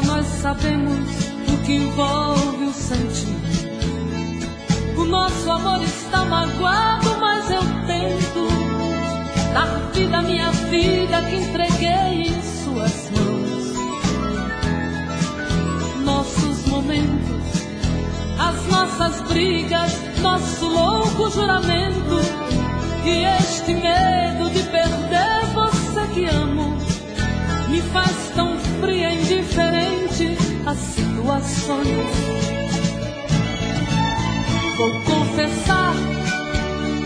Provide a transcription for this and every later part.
nós sabemos o que envolve o sentimento. O nosso amor está magoado, mas eu tento dar vida à minha vida que entreguei em suas mãos. Nossos momentos, as nossas brigas, nosso louco juramento, e este medo de perder você que amo me faz tão fria e indiferente às situações. Vou confessar,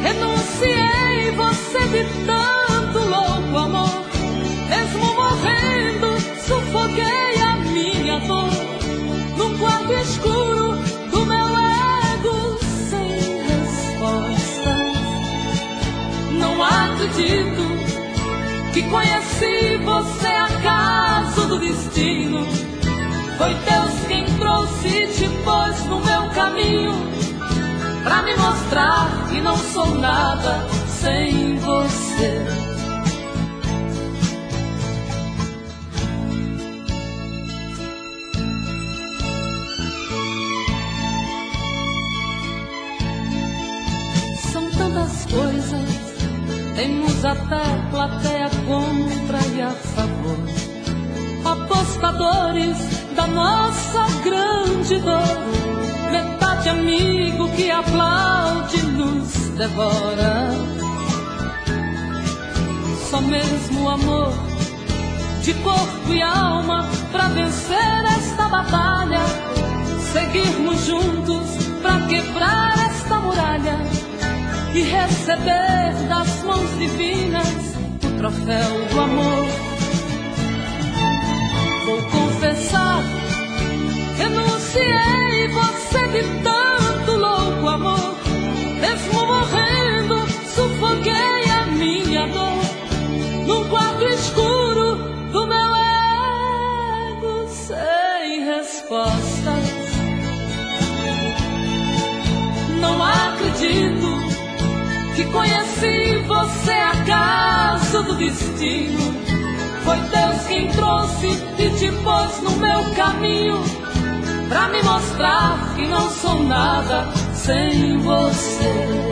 renunciei você de tanto louco amor. Mesmo morrendo, sufoquei a minha dor num quarto escuro do meu ego sem respostas. Não acredito que conheci você acaso do destino. Foi Deus quem trouxe e te pôs no meu caminho, pra me mostrar que não sou nada sem você. São tantas coisas, temos até plateia contra e a favor, apostadores da nossa grande dor. Metade amigo que aplaude nos devora. Só mesmo o amor de corpo e alma pra vencer esta batalha. Seguirmos juntos pra quebrar esta muralha e receber das mãos divinas o troféu do amor. Vou confessar, renunciei você de tanto louco amor. Mesmo morrendo, sufoquei a minha dor num quarto escuro do meu ego sem respostas. Não acredito que conheci você acaso do destino. Foi Deus quem trouxe e te pôs no meu caminho, pra me mostrar que não sou nada sem você.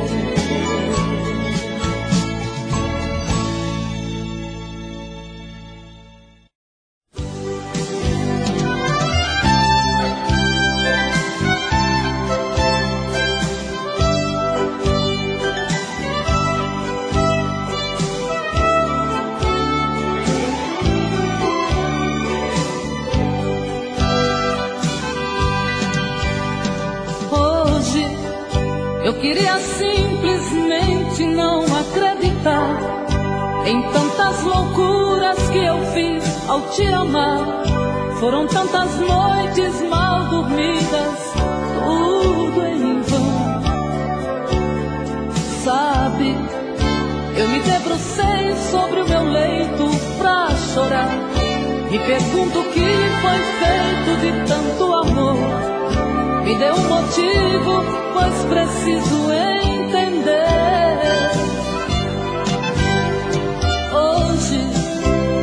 Eu queria simplesmente não acreditar em tantas loucuras que eu fiz ao te amar. Foram tantas noites mal dormidas, tudo em vão. Sabe, eu me debrucei sobre o meu leito pra chorar. Me pergunto o que foi feito de tanto amor. Me dê um motivo, pois preciso entender. Hoje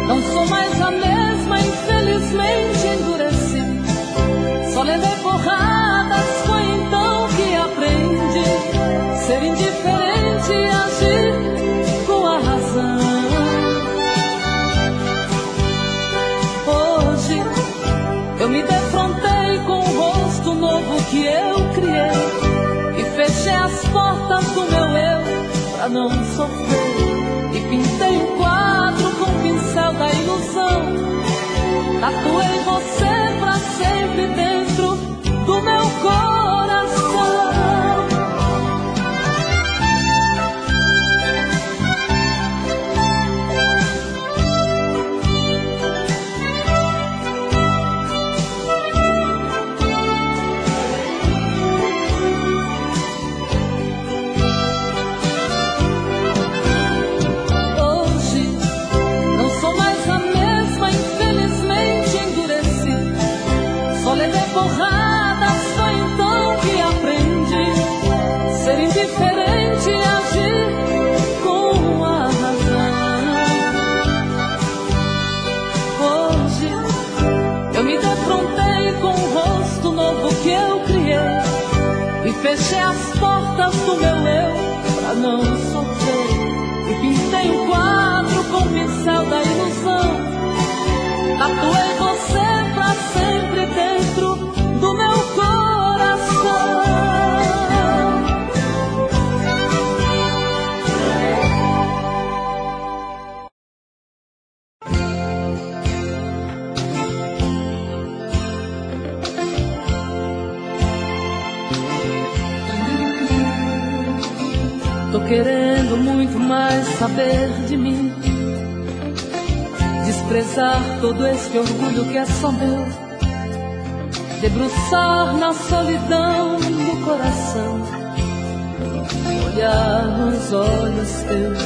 não sou mais a mesma, infelizmente endureci. Só levei porradas, foi então que aprendi ser indiferente e agir com a razão. Hoje eu me defrontei com o rosto novo que eu criei e fechei as portas do meu eu pra não sofrer. E pintei um quadro com o pincel da ilusão. Tatuei você pra sempre dentro do meu coração. Hoje não sou mais a mesma, infelizmente endureci. e fechei as portas do meu eu pra não sofrer. E pintei um quadro com o pincel da ilusão. Tatuei você pra sempre dentro do meu coração. Tô querendo muito mais saber de mim, desprezar todo esse orgulho que é só meu, debruçar na solidão do coração, olhar nos olhos teus,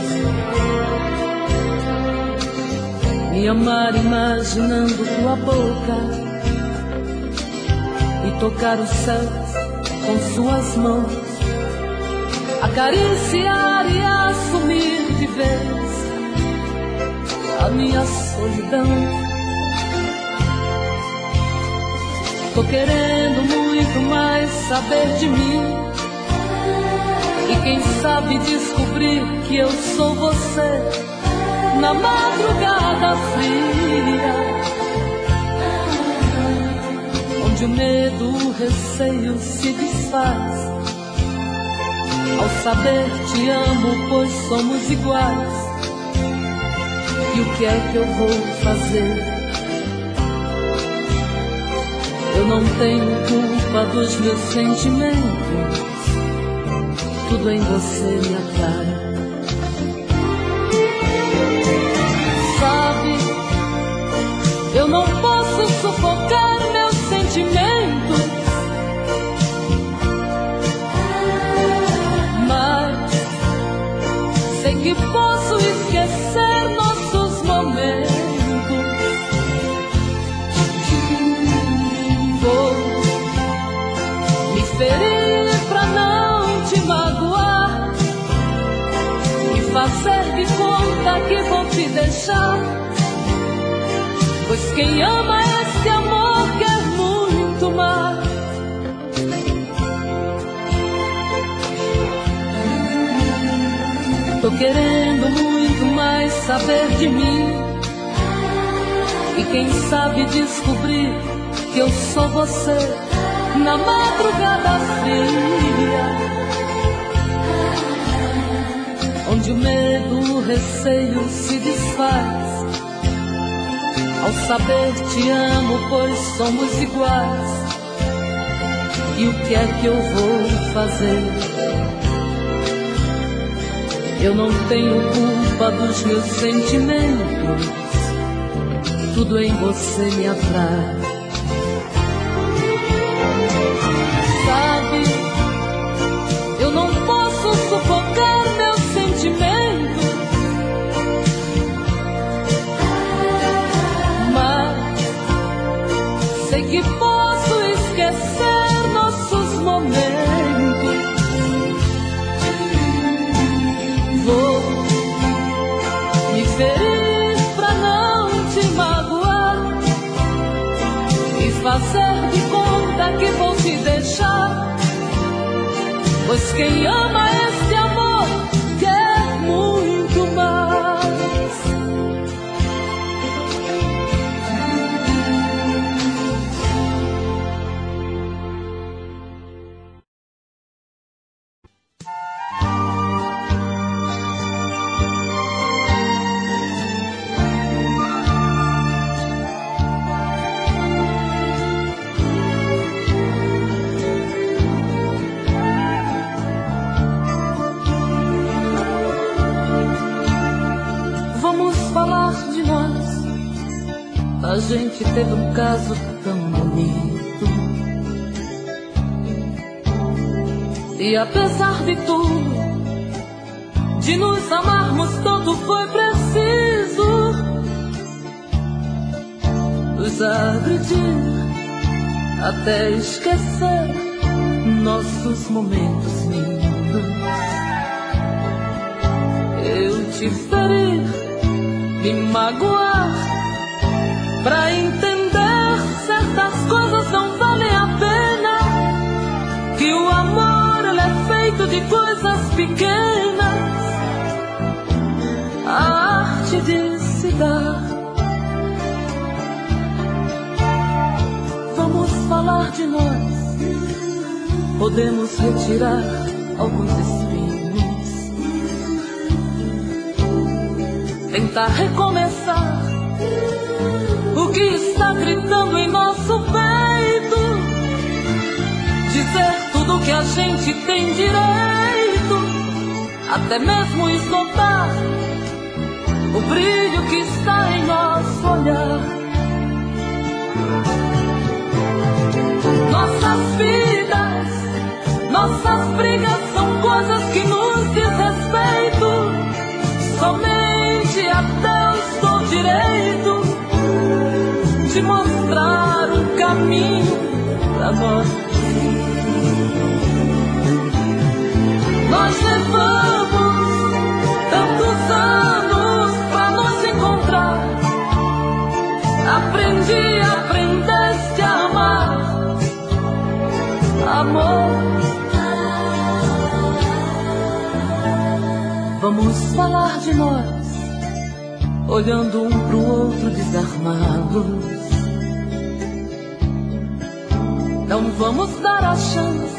me amar imaginando tua boca e tocar os céus com suas mãos, acariciar e assumir de vez a minha solidão. Tô querendo muito mais saber de mim, e quem sabe descobrir que eu sou você na madrugada fria, onde o medo, o receio se desfaz ao saber te amo, pois somos iguais. E o que é que eu vou fazer? Eu não tenho culpa dos meus sentimentos, tudo em você me atrai. Sabe, eu não posso sufocar meus sentimentos, sei que posso esquecer nossos momentos. Vou me ferir pra não te magoar e fazer de conta que vou te deixar, pois quem ama esse amor quer muito mais. Tô querendo muito mais saber de mim, e quem sabe descobrir que eu sou você na madrugada fria, onde o medo, o receio se desfaz ao saber te amo, pois somos iguais. E o que é que eu vou fazer? Eu não tenho culpa dos meus sentimentos, tudo em você me atrai. Sabe, eu não posso sufocar meus sentimentos, mas sei que posso esquecer nossos momentos. Vou me ferir pra não te magoar e fazer de conta que vou te deixar, pois quem ama esse amor quer muito mais. A gente teve um caso tão bonito, e apesar de tudo, de nos amarmos tanto foi preciso nos agredir até esquecer nossos momentos lindos. Eu te ferir, me magoar, pra entender certas coisas não valem a pena, que o amor coisas pequenas, a arte de se dar. Vamos falar de nós, podemos retirar alguns espinhos, tentar recomeçar o que está gritando em nosso peito, dizer tudo que a gente tem direito, até mesmo esgotar o brilho que está em nosso olhar. Nossas vidas, nossas brigas são coisas que nos diz respeito. Somente a Deus dou direito de mostrar um caminho pra nós. Nós levamos tantos anos pra nos encontrar. Aprendeste a amar, amor. Vamos falar de nós, olhando um pro outro desarmados. Não vamos dar a chance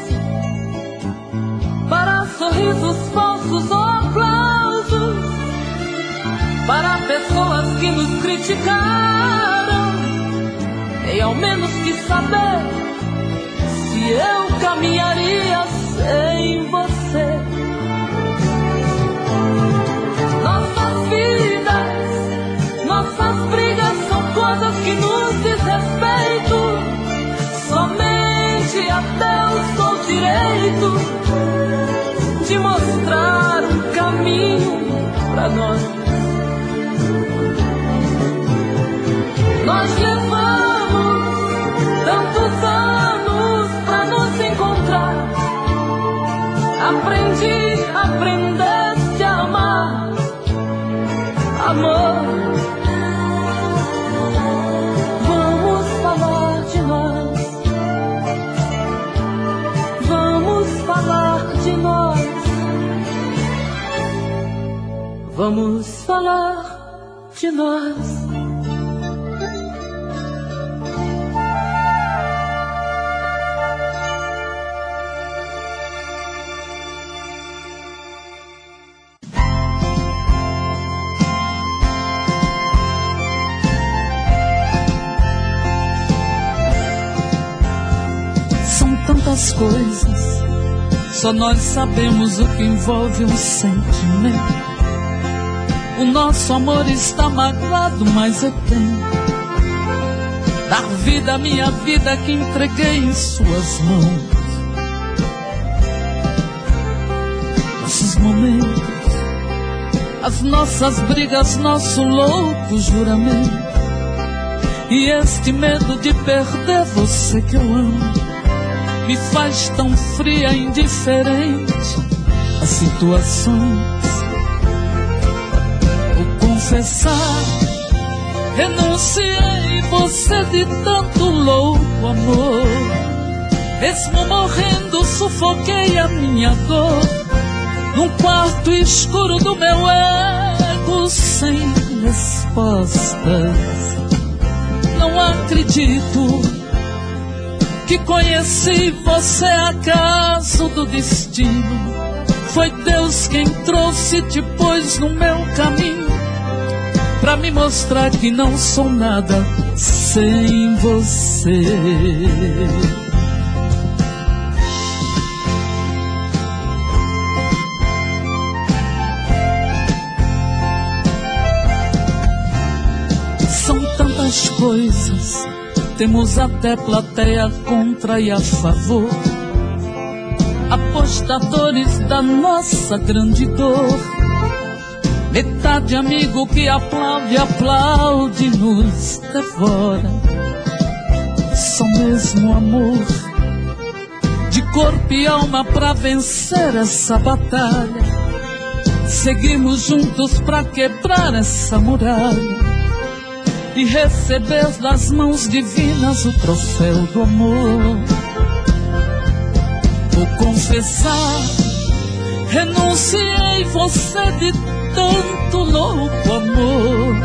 para sorrisos falsos ou aplausos, para pessoas que nos criticaram. E ao menos quis saber se eu caminharia sem você. Nossas vidas, nossas brigas são coisas que nos diz respeito. Somente a Deus dou direito de mostrar um caminho pra nós. Nós levamos tantos anos pra nos encontrar. Aprendeste a amar, amor. Vamos falar de nós, vamos falar de nós, vamos falar de nós. Tantas coisas, só nós sabemos o que envolve um sentimento. O nosso amor está magoado, mas eu tenho dar vida à minha vida que entreguei em suas mãos. Nossos momentos, as nossas brigas, nosso louco juramento, e este medo de perder você que eu amo me faz tão fria e indiferente às situações. Vou confessar, renunciei você de tanto louco amor. Mesmo morrendo, sufoquei a minha dor num quarto escuro do meu ego sem respostas. Não acredito que conheci você acaso do destino. Foi Deus quem trouxe e te pôs no meu caminho, pra me mostrar que não sou nada sem você. São tantas coisas, temos até plateia contra e a favor, apostadores da nossa grande dor. Metade amigo que aplaude, aplaude, nos devora. Só mesmo amor, de corpo e alma pra vencer essa batalha. Seguimos juntos pra quebrar essa muralha e receber das mãos divinas o troféu do amor. Vou confessar, Renunciei você de tanto louco amor.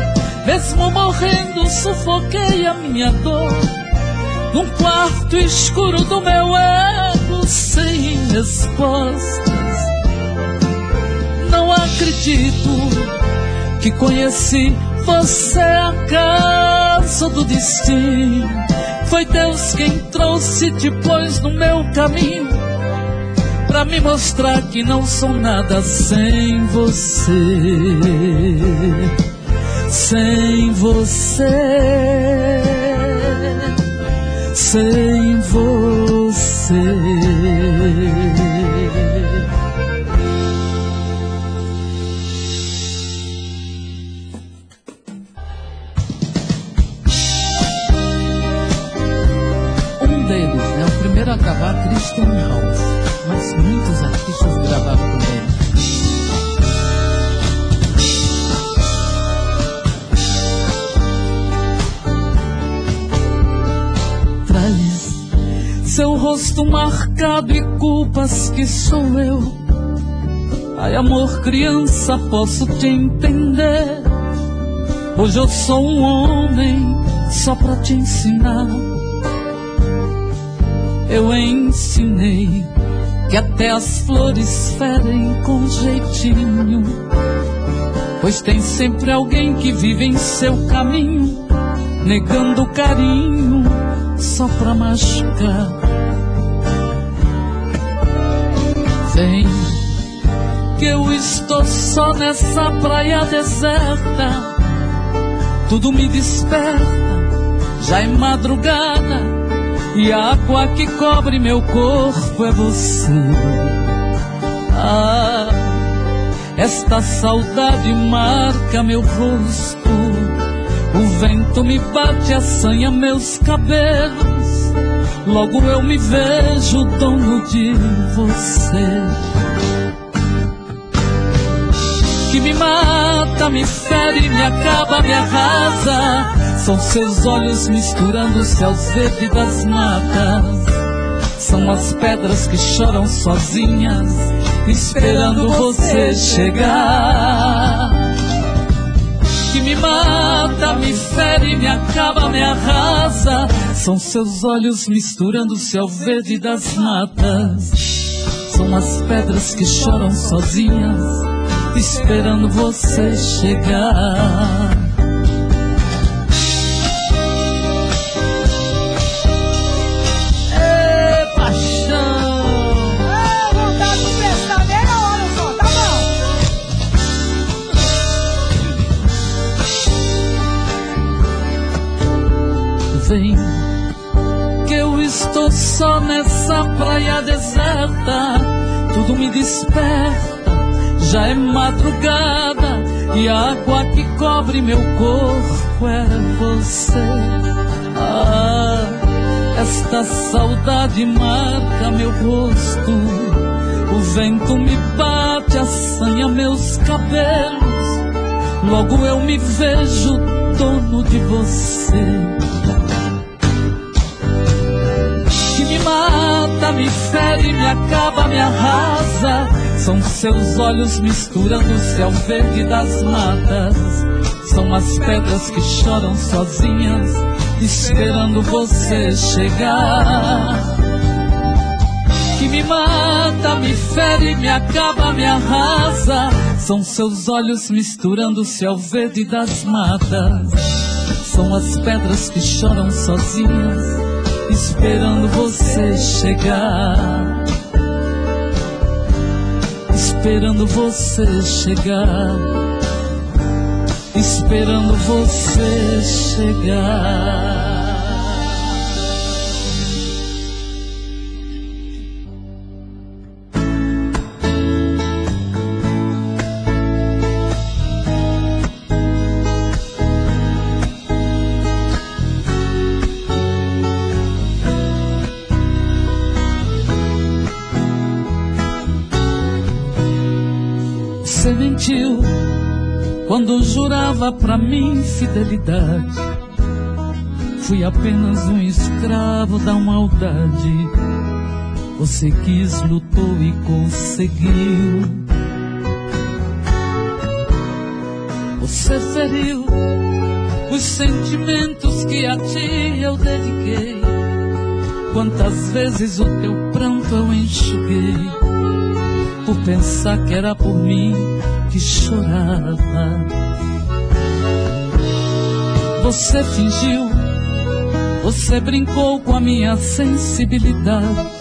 Mesmo morrendo sufoquei a minha dor num quarto escuro do meu ego sem respostas. Não acredito que conheci você acaso do destino. Foi Deus quem trouxe, te pôs no meu caminho pra me mostrar que não sou nada sem você. Sem você, sem você. Um deles é o primeiro a gravar, Christian House, mas muitos artistas gravavam também. Seu rosto marcado e culpas que sou eu. Ai, amor, criança, posso te entender. Hoje eu sou um homem só pra te ensinar. Eu ensinei que até as flores ferem com jeitinho, pois tem sempre alguém que vive em seu caminho, negando carinho só pra machucar. Vem, que eu estou só nessa praia deserta. Tudo me desperta, já é madrugada, e a água que cobre meu corpo é você. Ah, esta saudade marca meu rosto. O vento me bate, assanha meus cabelos. Logo eu me vejo dono de você. Que me mata, me fere, me acaba, me arrasa. São seus olhos misturando os céus verdes das matas. São as pedras que choram sozinhas, esperando você chegar. Que me mata, me fere, me acaba, me arrasa. São seus olhos misturando o céu verde das matas. São as pedras que choram sozinhas, esperando você chegar. Ê, paixão! Ah, vontade de prestar meia hora só, tá bom? Vem, que eu estou só nessa praia deserta. Tudo me desperta, já é madrugada, e a água que cobre meu corpo é você. Ah, esta saudade marca meu rosto. O vento me bate, assanha meus cabelos. Logo eu me vejo dono de você. Que me mata, me fere, me acaba, me arrasa. São seus olhos misturando o céu verde das matas. São as pedras que choram sozinhas, esperando você chegar. Que me mata, me fere, me acaba, me arrasa. São seus olhos misturando o céu verde das matas. São as pedras que choram sozinhas, esperando você chegar. Esperando você chegar. Esperando você chegar. Você mentiu quando jurava pra mim fidelidade. Fui apenas um escravo da maldade. Você quis, lutou e conseguiu. Você feriu os sentimentos que a ti eu dediquei. Quantas vezes o teu pranto eu enxuguei, por pensar que era por mim que chorava. Você fingiu, você brincou com a minha sensibilidade.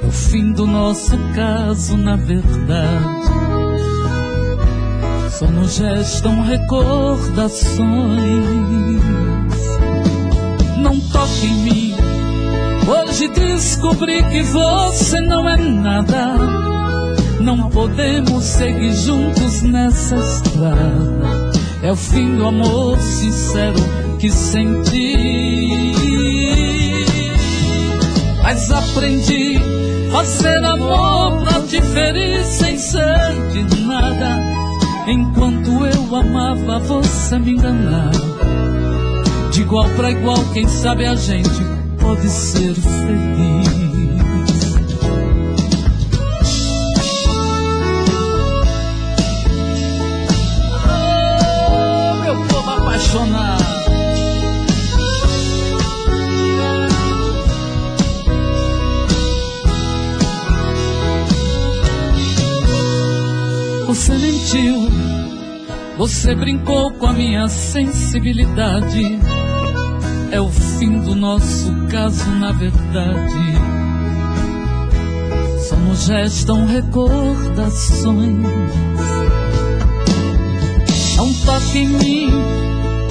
O fim do nosso caso, na verdade, só nos restam recordações. Não toque em mim, hoje descobri que você não é nada. Não podemos seguir juntos nessa estrada. É o fim do amor sincero que senti. Mas aprendi a fazer amor pra te ferir sem ser de nada. Enquanto eu amava, você me enganava. De igual pra igual, quem sabe a gente pode ser feliz. Oh, meu povo apaixonado. Você mentiu, você brincou com a minha sensibilidade. É o fim do nosso caso, na verdade, só nos restam recordações. Não toque em mim,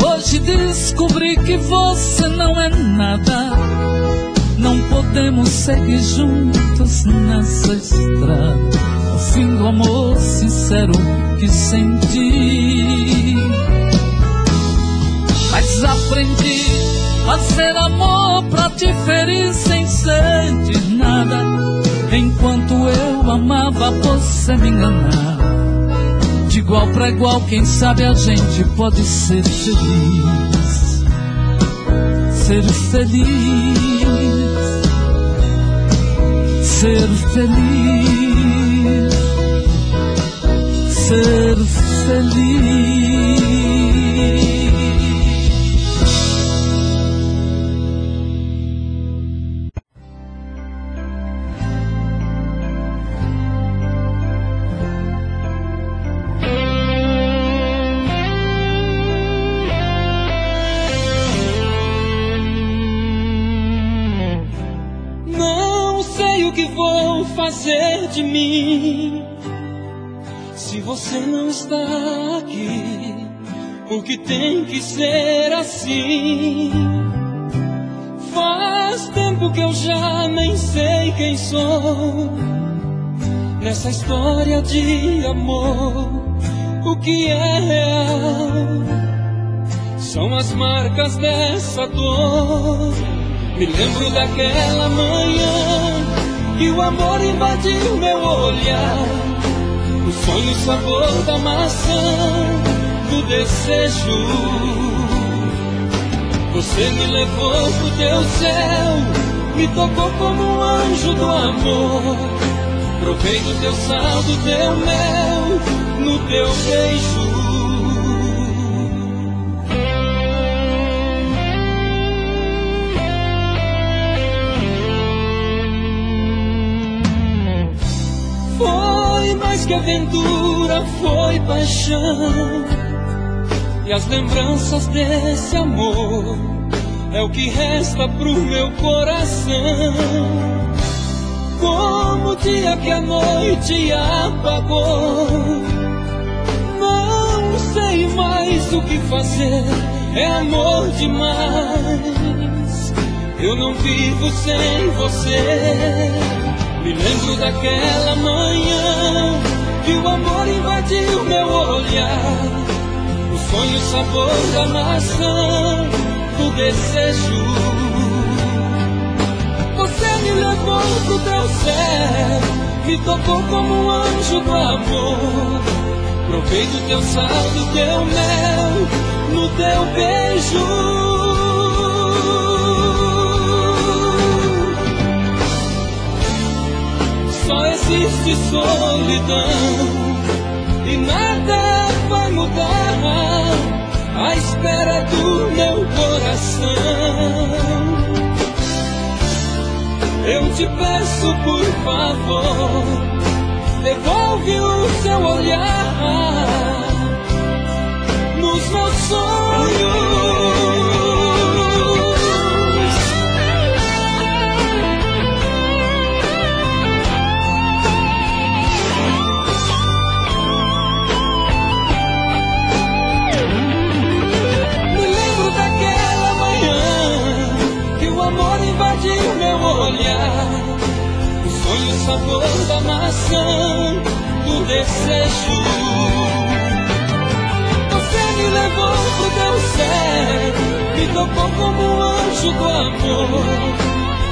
hoje descobri que você não é nada. Não podemos seguir juntos nessa estrada. O fim do amor sincero que senti. Mas aprendi a fazer amor pra te ferir sem ser de nada. Enquanto eu amava, você me enganava. De igual pra igual, quem sabe a gente pode ser feliz. Ser feliz. Ser feliz. Ser feliz. Não sei o que vou fazer de mim se você não está aqui, porque tem que ser assim. Faz tempo que eu já nem sei quem sou nessa história de amor. O que é real são as marcas dessa dor. Me lembro daquela manhã que o amor invadiu meu olhar. O sonho, o sabor da maçã, do desejo. Você me levou pro teu céu, me tocou como um anjo do amor. Provei do teu sal, do teu mel, no teu beijo. Foi mais que aventura, foi paixão. E as lembranças desse amor é o que resta pro meu coração. Como o dia que a noite apagou. Não sei mais o que fazer, é amor demais. Eu não vivo sem você. Me lembro daquela manhã que o amor invadiu meu olhar. O sonho, o sabor da maçã, do desejo. Você me levou pro teu céu, me tocou como um anjo do amor. Provei do teu sal, do teu mel, no teu beijo. só existe solidão e nada vai mudar à espera do meu coração. Eu te peço, por favor, devolve o seu olhar nos meus sonhos. Me lembro daquela manhã que o amor invadiu meu olhar, o sonho, o sabor da maçã, do desejo. Me levou pro teu céu, me tocou como um anjo do amor.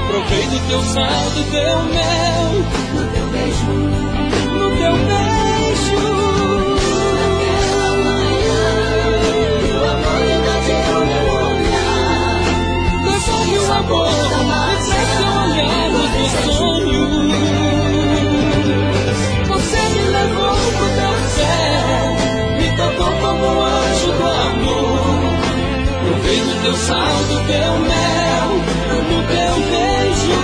Provei do teu sal, do teu mel, no teu beijo, no teu beijo. Naquela manhã, o amor invadiu meu olhar. Devolve o sabor, me traz teu olhar nos meus sonhos. Você me levou pro teu céu, me tocou como um anjo do amor. Provei do teu sal, do teu mel, do teu beijo.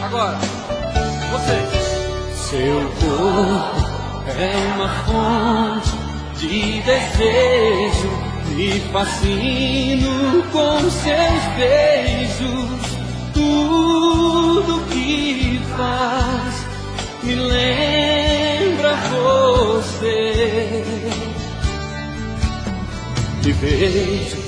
Agora, vocês. Seu corpo é uma fonte de desejo, me fascino com seus beijos. Tudo que faz me lembra você. Te vejo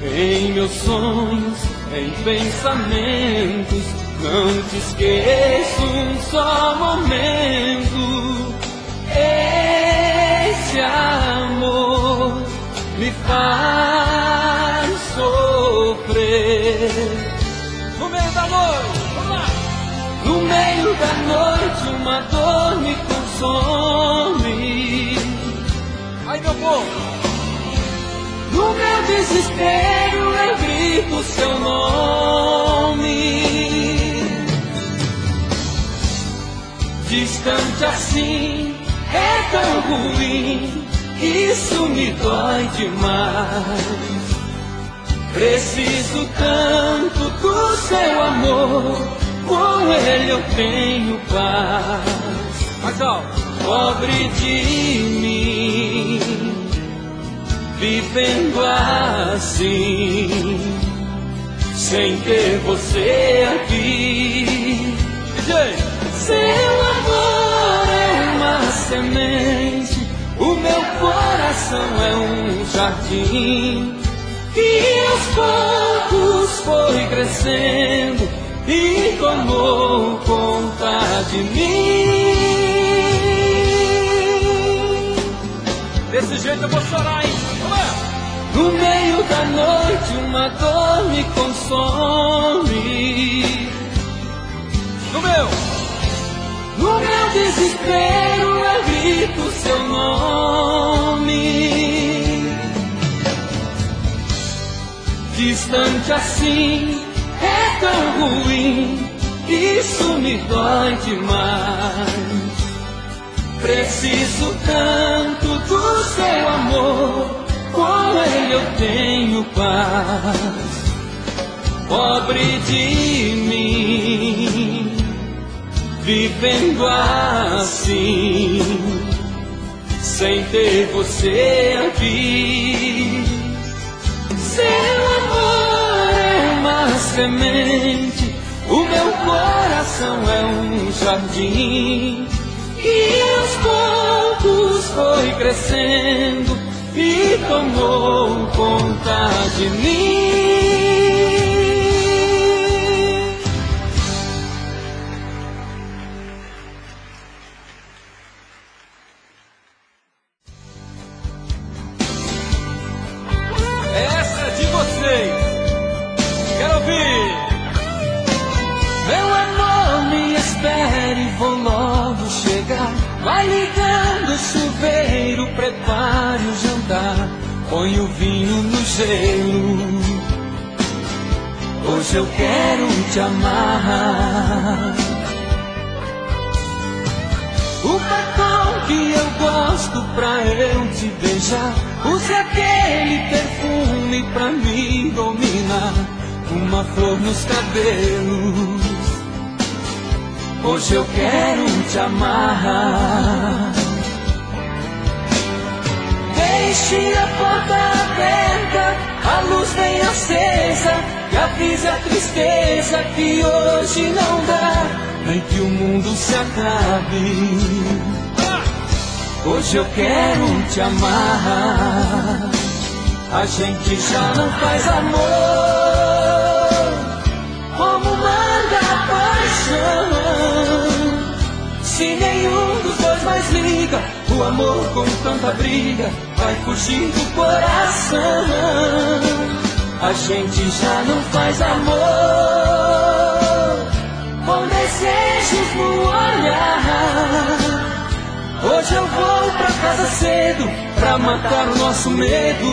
em meus sonhos, em pensamentos. Não te esqueço um só momento. Esse amor me faz sofrer. No meio da noite, vamos lá. No meio da noite uma dor me consome. Aí, meu povo. No meu desespero eu grito seu nome. Distante assim é tão ruim, isso me dói demais. Preciso tanto do seu amor, com ele eu tenho paz. Mais alto. Pobre de mim, vivendo assim, sem ter você aqui. DJ. Seu amor é uma semente, o meu coração é um jardim, que aos poucos foi crescendo e tomou conta de mim. Desse jeito eu vou chorar, hein? Vamos lá. No meio da noite uma dor me consome. No meu desespero eu grito seu nome. Distante assim é tão ruim, isso me dói demais. Preciso tanto do seu amor, com ele eu tenho paz. Pobre de mim, vivendo assim, sem ter você aqui. Seu amor é uma semente, o meu coração é um jardim, que aos poucos foi crescendo e tomou conta de mim. vou logo chegar. Vai ligando o chuveiro, prepare o jantar, põe o vinho no gelo. Hoje eu quero te amar. O batom que eu gosto pra eu te beijar, use aquele perfume pra me dominar, uma flor nos cabelos. Hoje eu quero te amar. Deixe a porta aberta, a luz bem acesa, e avise a tristeza que hoje não dá, nem que o mundo se acabe. Hoje eu quero te amar. A gente já não faz amor como manda a paixão. Se nenhum dos dois mais liga, o amor com tanta briga vai fugir do coração. A gente já não faz amor com desejos no olhar. Hoje eu vou pra casa cedo pra matar o nosso medo.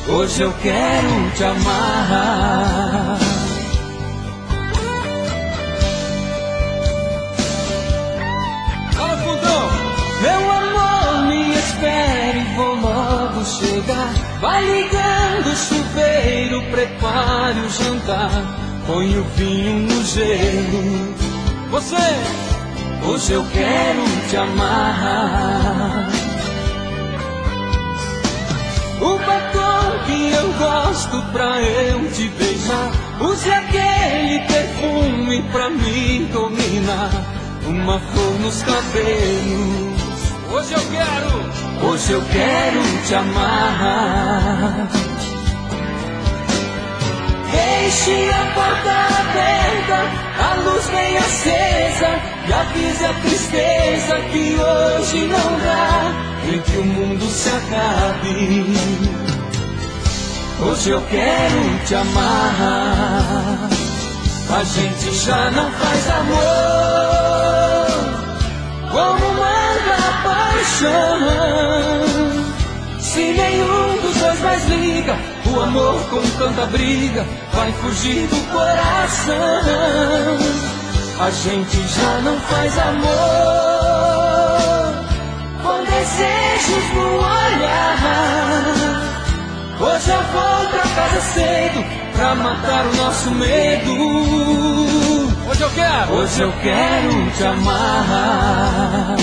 Hoje eu quero te amar. Fala, fundão! Meu amor, me espere, vou logo chegar. Vai ligando o chuveiro, prepare o jantar, põe o vinho no gelo. Você! Hoje eu quero te amar. O batom que eu gosto pra eu te beijar, use aquele perfume pra me dominar, uma flor nos cabelos. Hoje eu quero! Hoje eu quero te amar. Deixe a porta aberta, a luz bem acesa, e avise a tristeza que hoje não dá, nem que o mundo se acabe. Hoje eu quero te amar. A gente já não faz amor como manda a paixão. Se nenhum dos dois mais liga, o amor com tanta briga vai fugir do coração. A gente já não faz amor com desejos no olhar. Hoje eu vou pra casa cedo pra matar o nosso medo. Hoje eu quero! Hoje eu quero te amar.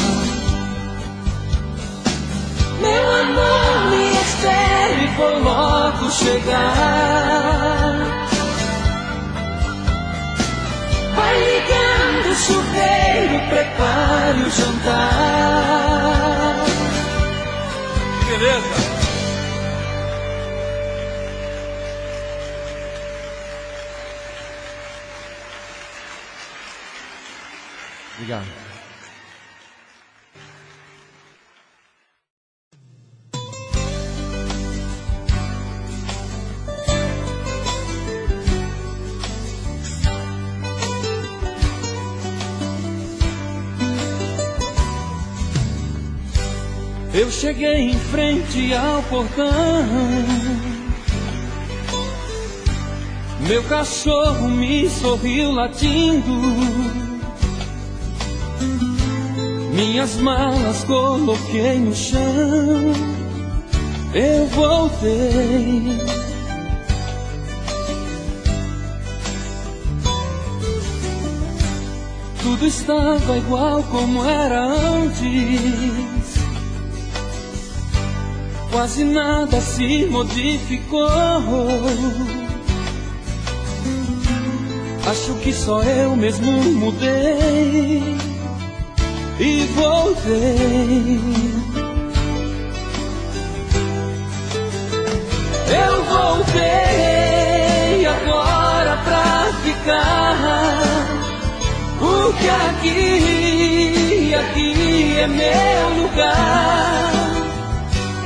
Meu amor, me espere, vou logo chegar. Vai ligando o chuveiro, prepare o jantar. Beleza! Obrigado. Eu cheguei em frente ao portão, meu cachorro me sorriu latindo. Minhas malas coloquei no chão, eu voltei. Tudo estava igual como era antes, quase nada se modificou. Acho que só eu mesmo mudei e voltei. Eu voltei agora pra ficar, porque aqui é meu lugar.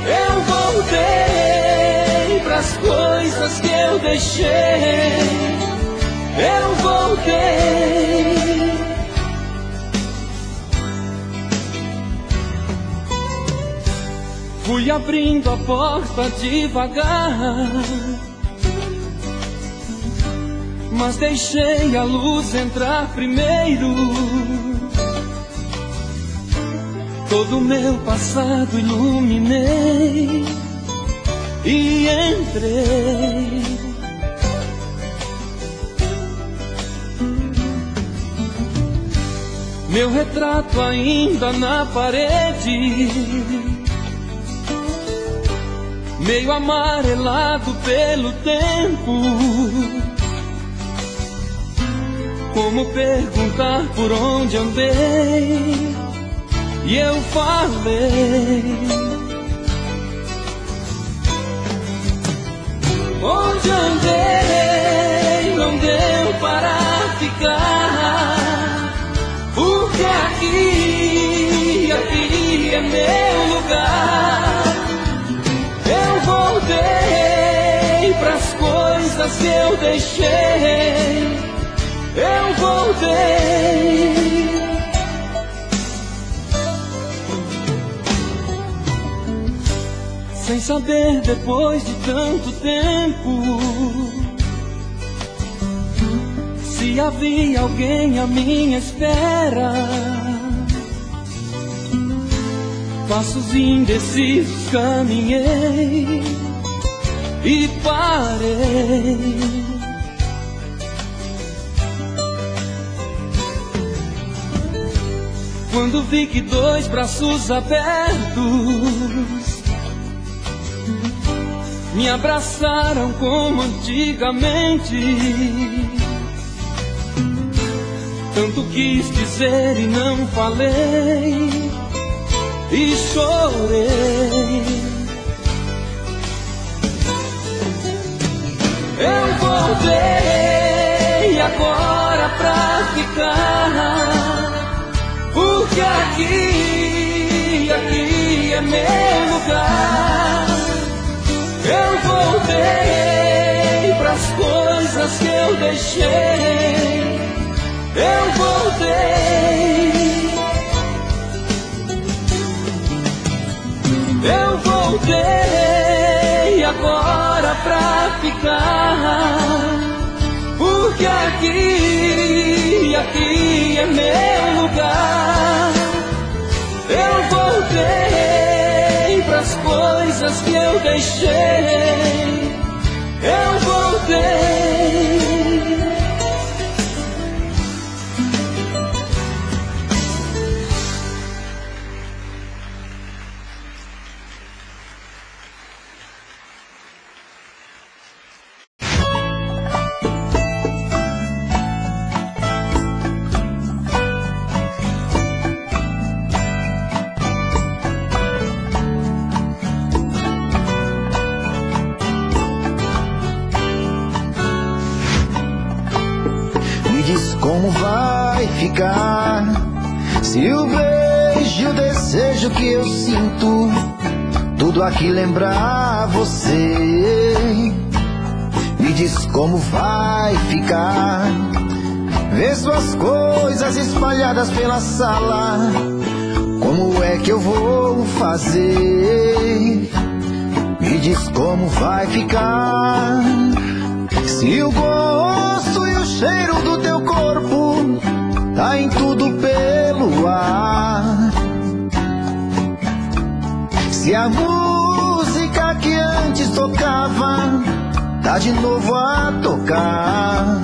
Eu voltei pras coisas que eu deixei. Eu voltei Fui abrindo a porta devagar, mas deixei a luz entrar primeiro. Todo meu passado iluminei e entrei. Meu retrato ainda na parede, meio amarelado pelo tempo. Como perguntar por onde andei? E eu falei: onde andei não deu para ficar, porque aqui é meu lugar. Eu voltei pras coisas que eu deixei. Eu voltei. Sem saber depois de tanto tempo se havia alguém à minha espera. Passos indecisos caminhei e parei. Quando vi que dois braços abertos me abraçaram como antigamente, tanto quis dizer e não falei, e chorei. Eu voltei agora pra ficar, porque aqui é meu lugar. Eu voltei pras coisas que eu deixei. Eu voltei. Eu voltei agora pra ficar, porque aqui é meu lugar. Eu voltei pras coisas que eu deixei. Eu voltei. Como vai ficar se o beijo e o desejo que eu sinto tudo aqui lembrar você? Me diz como vai ficar ver suas coisas espalhadas pela sala. Como é que eu vou fazer? Me diz como vai ficar se o gosto e o cheiro do teu corpo tá em tudo pelo ar. Se a música que antes tocava tá de novo a tocar.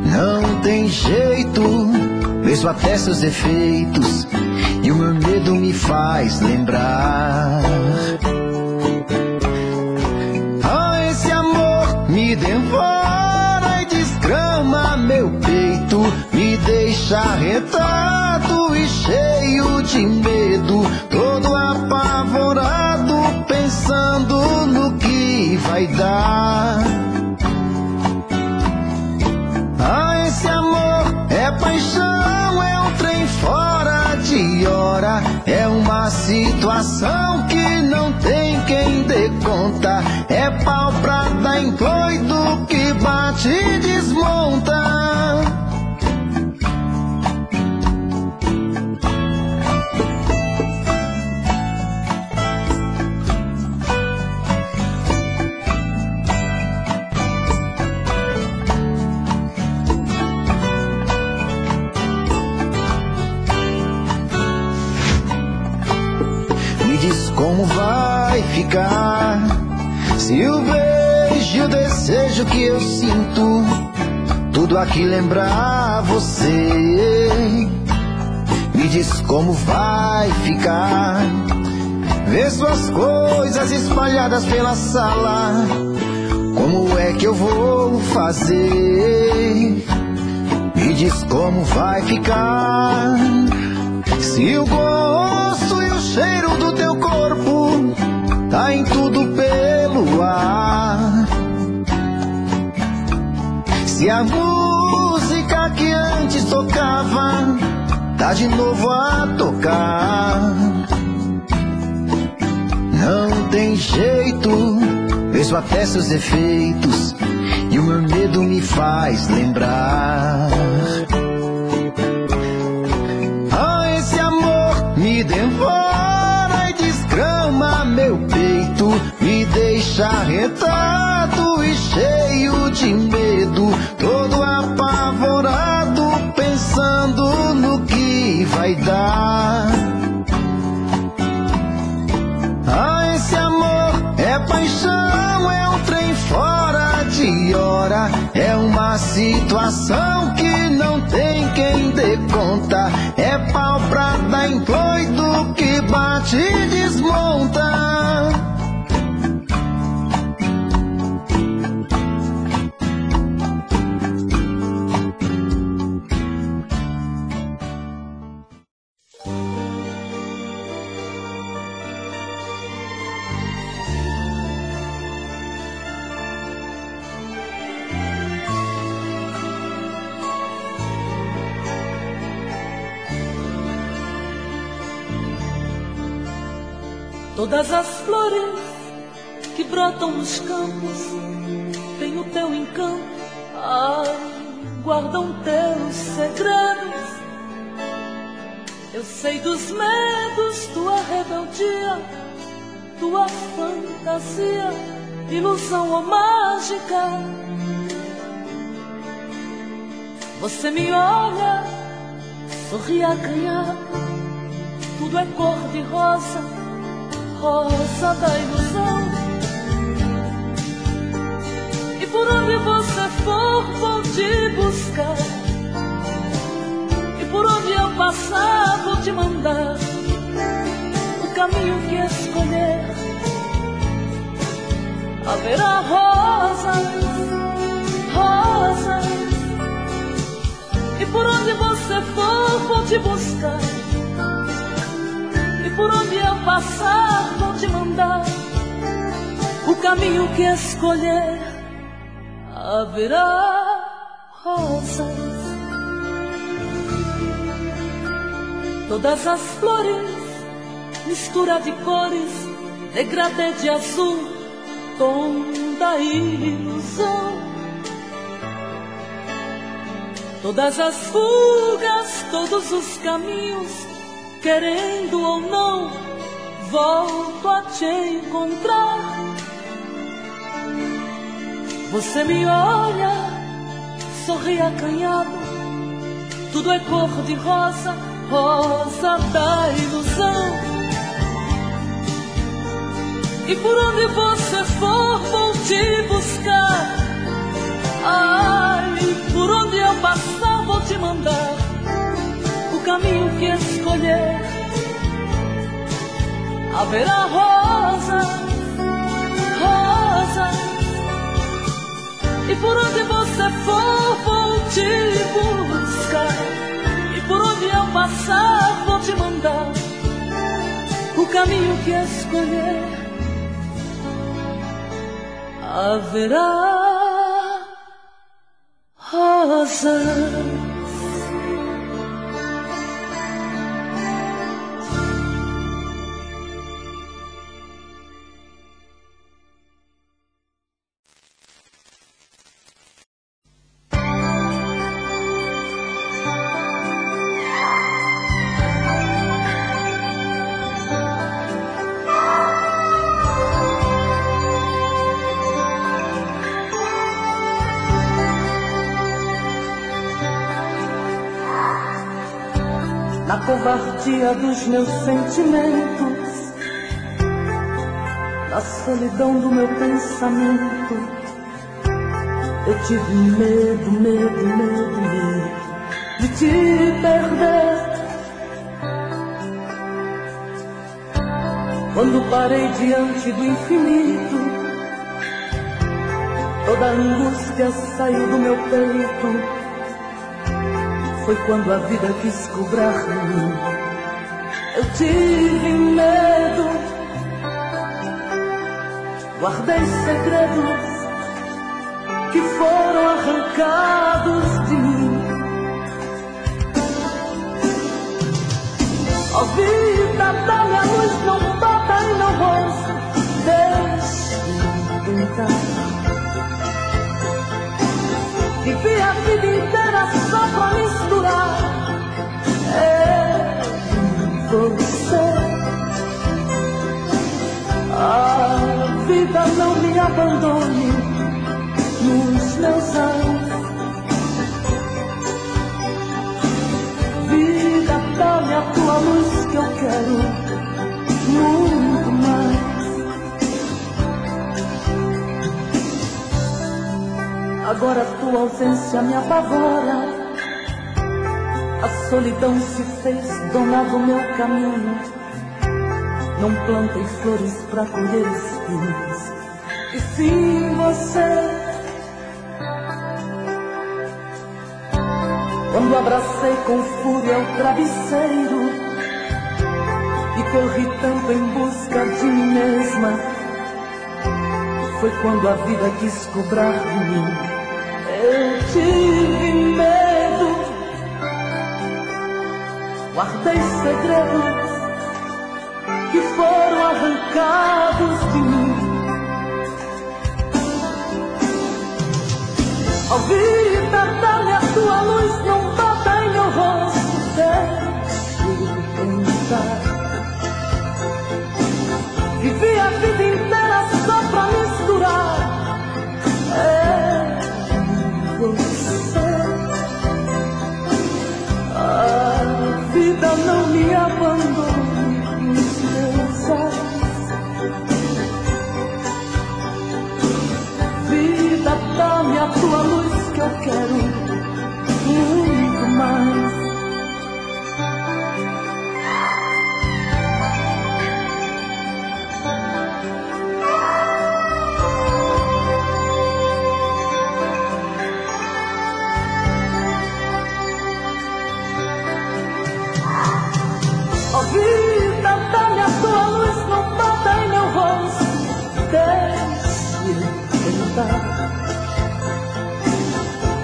Não tem jeito, mesmo até seus efeitos, e o meu medo me faz lembrar. Me devora e desgrama meu peito, me deixa arretado e cheio de medo, todo apavorado, pensando no que vai dar. Ah, esse amor é paixão, é um trem fora de hora, é uma situação que não tem quem dê conta, é pau pra dar em doido que bate e desmonta. como vai ficar se o beijo e o desejo que eu sinto tudo aqui lembrar você? Me diz como vai ficar ver suas coisas espalhadas pela sala. Como é que eu vou fazer? Me diz como vai ficar se o gosto e o cheiro do teu corpo tá em tudo pelo ar. Se a música que antes tocava tá de novo a tocar. Não tem jeito, vejo até seus efeitos e o meu medo me faz lembrar. Ah, esse amor me devora e desgrama meu peito, me deixa arretado e cheio de medo, todo apavorado, pensando no que vai dar. Ah, esse amor é paixão, é um trem fora de hora, é uma situação que não tem quem dê conta, é pau pra dar em doido que bate e desmonta. Todas as flores que brotam nos campos têm o teu encanto, guardam teus segredos. Eu sei dos medos, tua rebeldia, tua fantasia, ilusão ou mágica. Você me olha, sorri acanhado, tudo é cor de rosa, rosa da ilusão. E por onde você for, vou te buscar. E por onde eu passar, vou te mandar. O caminho que escolher, haverá rosas, rosas. E por onde você for, vou te buscar. E por onde eu passar, vou te mandar. O caminho que escolher, haverá rosas. Todas as flores, mistura de cores, degradê de azul, tom da ilusão. Todas as fugas, todos os caminhos, querendo ou não, volto a te encontrar. Você me olha, sorri acanhado, tudo é cor de rosa, rosa da ilusão. E por onde você for, vou te buscar. Ai, por onde eu passar, vou te mandar. O caminho que escolher, haverá rosas, rosas. E por onde você for, vou te buscar. E por onde eu passar, vou te mandar. O caminho que escolher, haverá rosas. Na covardia dos meus sentimentos, Na solidão do meu pensamento, eu tive medo, medo, medo, medo de te perder. Quando parei diante do infinito, toda a angústia saiu do meu peito. Foi quando a vida quis cobrar de mim. Eu tive medo, guardei segredos que foram arrancados de mim. Ó vida, dá-me a luz, não bata em meu rosto, deixe-me tentar. Vivi a vida inteira só pra misturar eu e você. A vida não me abandone nos meus anos. Vida, dá-me a tua luz que eu quero muito mais. Agora tua ausência me apavora. A solidão se fez dona do meu caminho. Não plantei flores pra colher espinhos, e sim você. Quando abracei com fúria o travesseiro e corri tanto em busca de mim mesma, foi quando a vida quis cobrar de mim. Eu tive medo, guardei segredos que foram arrancados de mim. Ó vida, dá-me a tua luz, não bata em meu rosto, deixe-me tentar. Vivi a vida inteira só pra misturar você. A vida não me abandone nos meus olhos. Vida, dá-me a tua luz que eu quero muito mais. Ó vida, dá-me a tua luz, não bata em meu rosto, deixe-me tentar.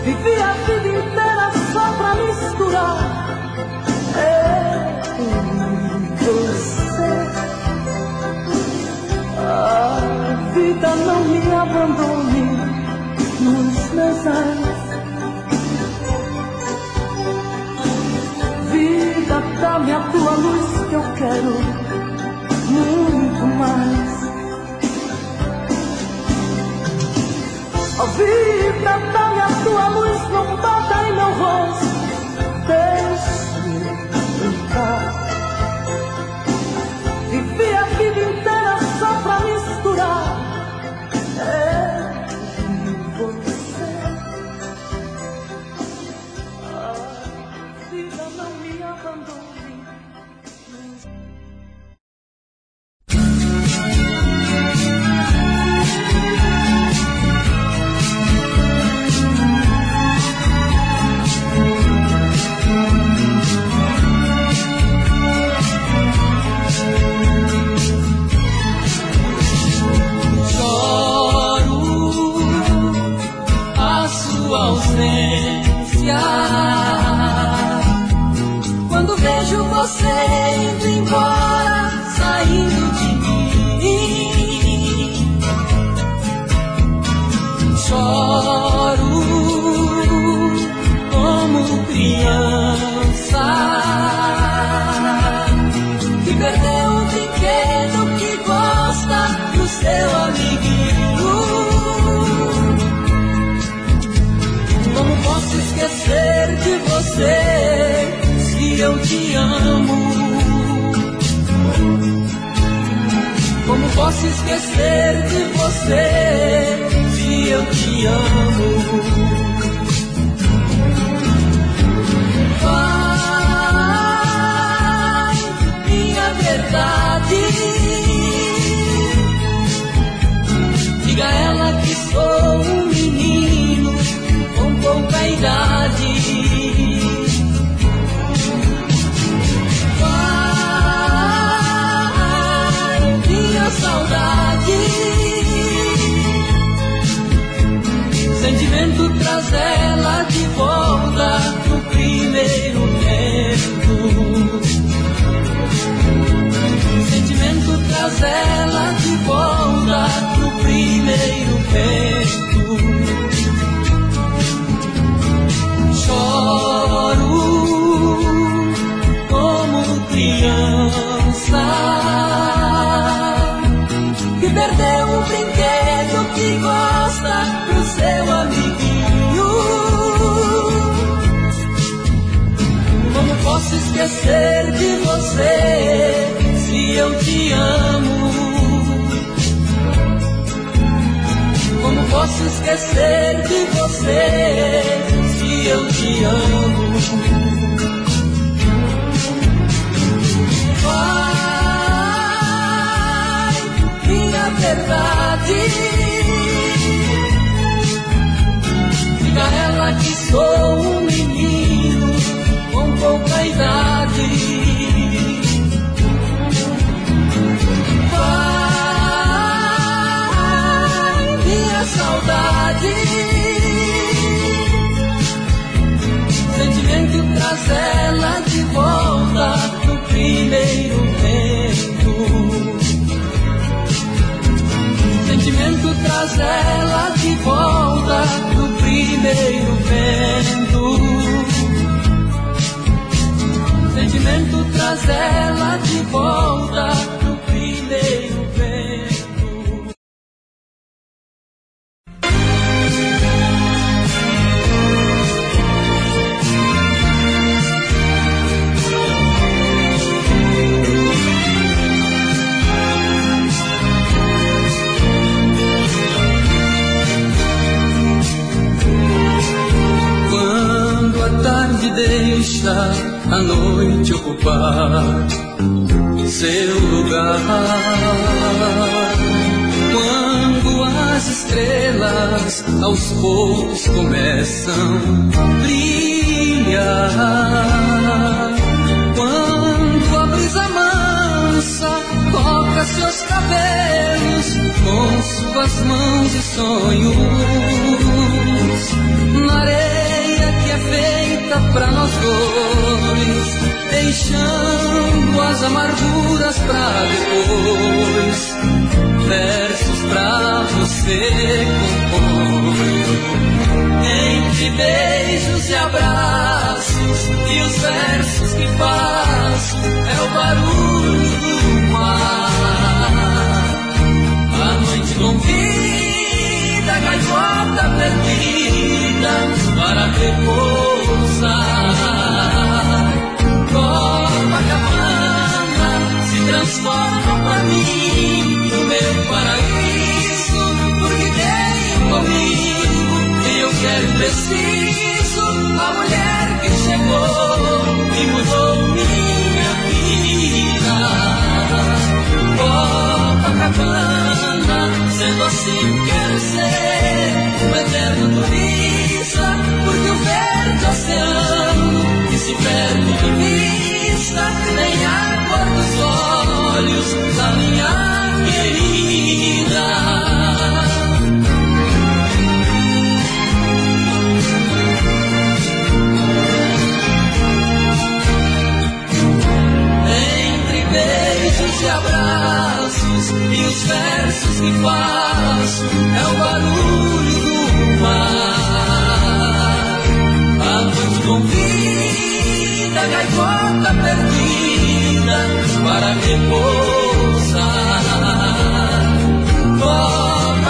Vivi a vida inteira só pra misturar eu e você. A vida não me abandone nos meus anos. Vida, dá-me a tua luz que eu quero muito mais. Ó vida, dá-me a tua luz, não bata em meu rosto, deixe-me brincar. Vivi a vida inteira só pra misturar eu e você. A vida não me abandone. Você indo embora, saindo de mim. Choro como criança que perdeu um brinquedo que gosta do seu amiguinho. Como posso esquecer de você se eu te amo? Como posso esquecer de você se eu te amo? Vai, minha verdade, diga a ela que sou um menino com pouca idade. Saudade, sentimento traz ela de volta pro primeiro tempo. Sentimento traz ela de volta pro primeiro tempo. Choro como criança que perdeu o brinquedo que gosta pro seu amiguinho. Como posso esquecer de você se eu te amo? Como posso esquecer de você se eu te amo? Verdade, diga a ela que sou um menino com pouca idade. Vai, minha saudade, sentimento traz ela de volta pro primeiro tempo. Sentimento traz ela de volta pro primeiro vento. Sentimento traz ela de volta pro primeiro vento. Deixa a noite ocupar seu lugar. Quando as estrelas aos poucos começam a brilhar. Quando a brisa mansa toca seus cabelos com suas mãos e sonhos na areia que é feita pra nós dois, deixando as amarguras pra depois, versos pra você compor. Entre beijos e abraços e os versos que faço é o barulho do mar. A noite convida a gaivota perdida para repousar. Copacabana se transforma pra mim no meu paraíso, porque tenho comigo quem eu quero e preciso, a mulher que chegou e mudou minha vida. Copacabana, sendo assim quero ser um eterno turista, porque o verde oceano que se perde de vista tem a cor dos olhos da minha querida. Entre beijos e abraços e os versos que faço é o barulho do mar. A noite convida a gaivota perdida para repousar.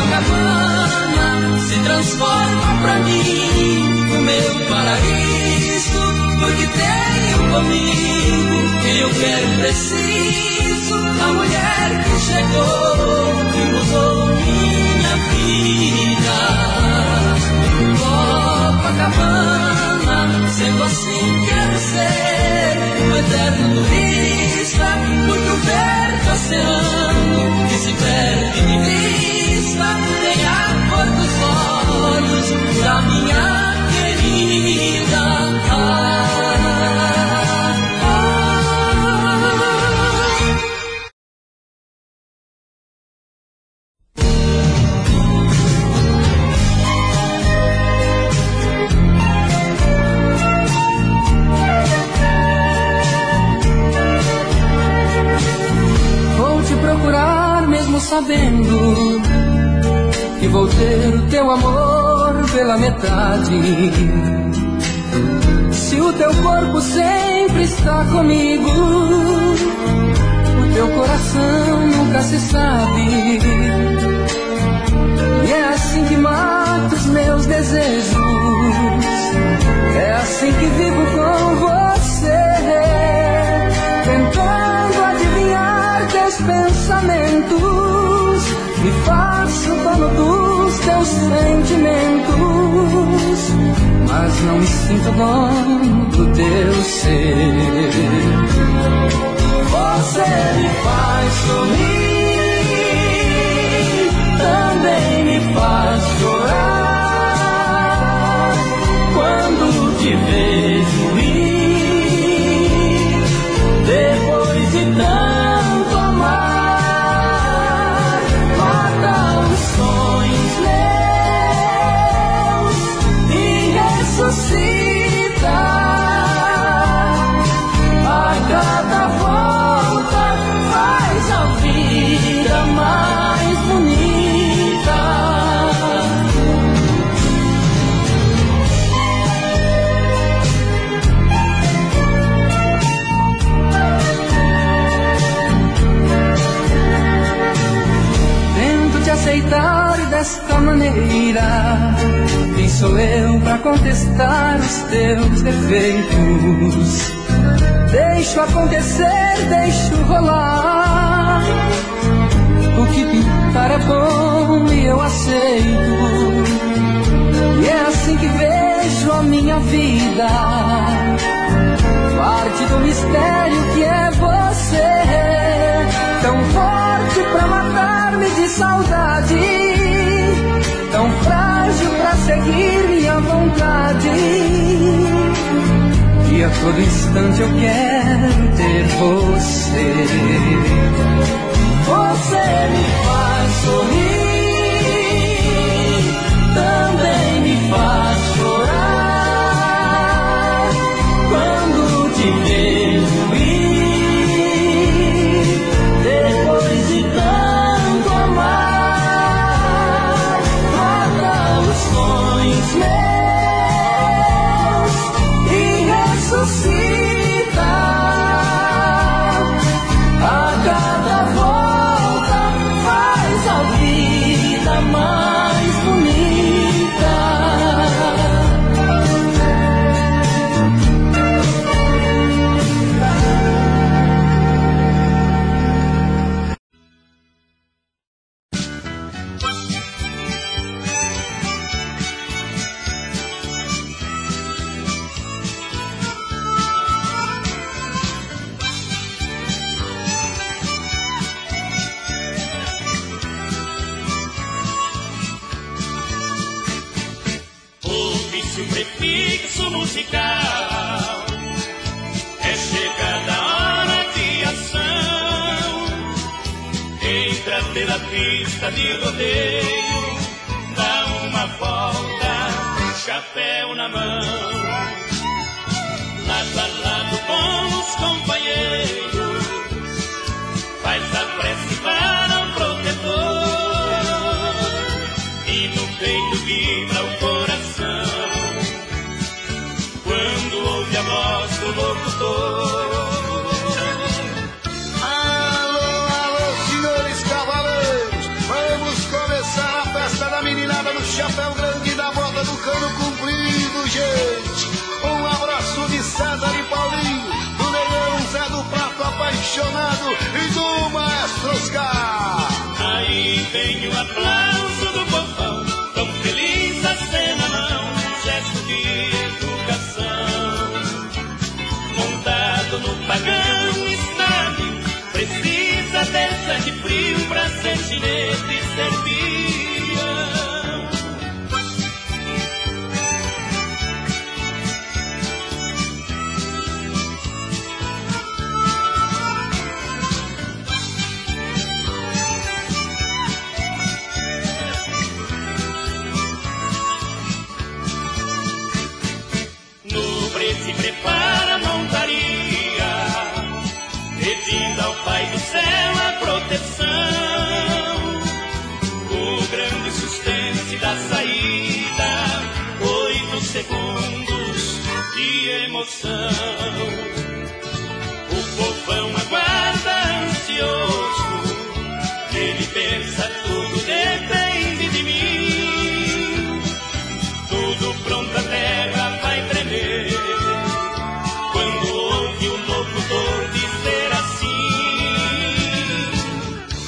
Copacabana se transforma pra mim no meu paraíso, porque tenho comigo quem eu quero e preciso, isso, a mulher que chegou e mudou minha vida. Copacabana, sendo assim quero ser um eterno turista, porque o verde oceano que se perde de vista tem a cor dos olhos da minha querida. Sabendo que vou ter o teu amor pela metade. Se o teu corpo sempre está comigo, o teu coração nunca se sabe. E é assim que mato os meus desejos, é assim que vivo com você, tentando adivinhar teus pensamentos. Me faço dono dos teus sentimentos, mas não me sinto dono do teu ser. Você me faz sorrir, também me faz chorar. Quando te vejo ir, depois de tanto amar, suscita a cada volta, faz a vida mais bonita. Tento te aceitar desta maneira. Quem sou eu pra contestar os teus defeitos? Deixo acontecer, deixo rolar. O que pintar é bom e eu aceito. E é assim que vejo a minha vida, parte do mistério que é você, tão forte pra matar-me de saudade, tão frágil pra seguir minha vontade. E a todo instante eu quero ter você. Você me faz sorrir, também me faz chorar. Quando te vejo ir, depois de tanto amar, sonhos meus e ressuscita a cada volta, faz a vida mais bonita. Prefixo musical é chegada a hora de ação. Entra pela pista de rodeio, dá uma volta, chapéu na mão, lado a lado com os companheiros, faz a prece para o protetor e no peito vibra o coração quando ouve a voz do locutor. Alô, alô, senhores cavaleiros, vamos começar a festa da meninada do chapéu grande e da bota do cano comprido, gente. Um abraço de César e Paulinho, do Negão Zé do Prato apaixonado e do vem o aplauso do povão, tão feliz a cena não, gesto de educação. Montado no pagão estádio, precisa ter sangue frio pra ser chinês e servir. Se prepara a montaria, pedindo ao Pai do Céu a proteção. O grande sustente da saída, 8 segundos de emoção. O povão aguarda ansioso, ele pensa tudo depende de mim. Tudo pronto, a terra vai tremer quando ouve o locutor dizer assim: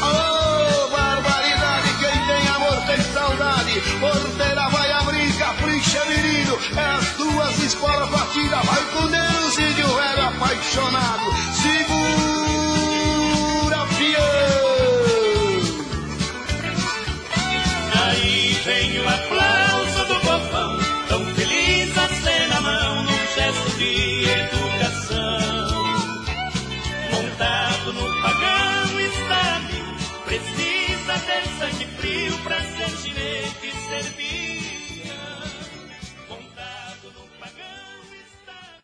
oh, barbaridade, quem tem amor tem saudade. Porteira vai abrir, capricha menino, é as 2 esporas batidas. Vai com Deus, índio velho apaixonado.